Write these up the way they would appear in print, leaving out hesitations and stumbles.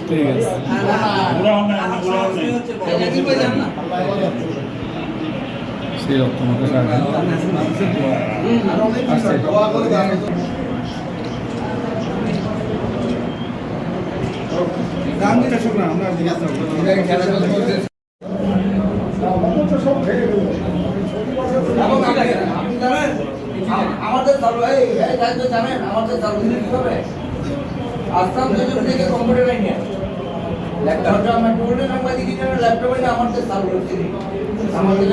ঠিক আছে সেই তোমাকে আমাদের চালু জানেন আমাদের চালু দিলে কি হবে আসাম থেকে কম্পিউটার লাইনে ল্যাপটপ আমরা টোলে সাংবাদিক হিসেবে ল্যাপটপে আমাদের চালু হচ্ছে আমাদের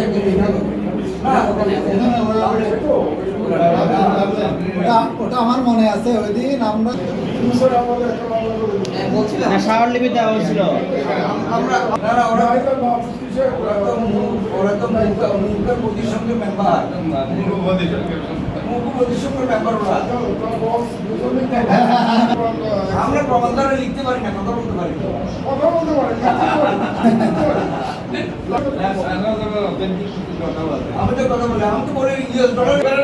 ওটা আমার মনে আছে ওই দিন আমরা স্বরলিপি দেওয়া হয়েছিল। আমরা ওরা তো মুখের প্রতিসঙ্গে মেম্বার আমরা প্রবন্ধটা লিখতে পারি না কথা বলতে পারি আমি তো কথা বলি আমি তো বলি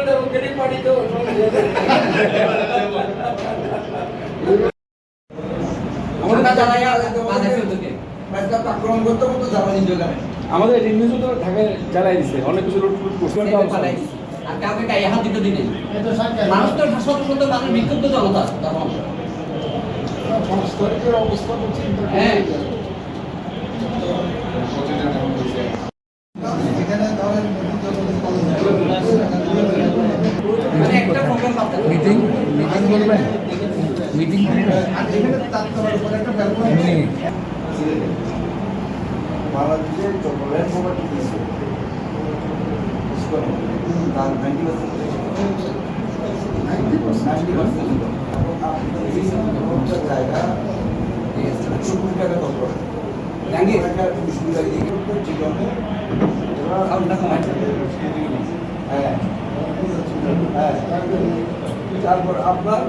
ডেমোক্রেটিক পার্টি তো আক্রমণ করতে করতে জ্বালানি জোগাবে আমাদের নিউজ তো ঢাকায় জ্বালাই দিছে অনেক কিছু লুট করছে আর কাউকে গায়ে হাত দিতে দিনে মানুষ তো শত শত মানুষ বিক্ষুব্ধ জনতা তখন হ্যাঁ একটা প্রোগ্রাম মিটিং মিটিং বলবেন মিটিং বাংলাদেশের চট্টগ্রাম প্রপার্টি দিয়েছে তার 90% জায়গা 100 কোটি টাকা দখল করে একটা বিশ্ববিদ্যালয় দিয়ে জীবনে হ্যাঁ হ্যাঁ তারপর আপনার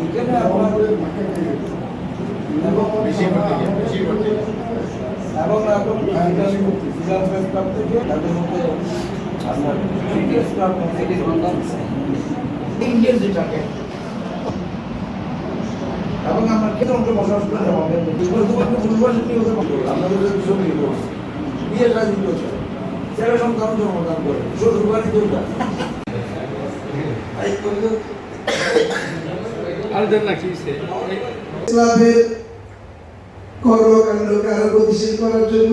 এখানে আপনার এবং ইন্ডিয়ান যেটাকে এবং আমরা কেন বসবাস করে আমাদের ছবি বিয়ের রাজনীতি করছে ছেলে সন্তান জন্মদান করে শ্বশুর বাড়ি দুর্গা ইসলামের কর্মকাণ্ডকে আরো গতিশীল করার জন্য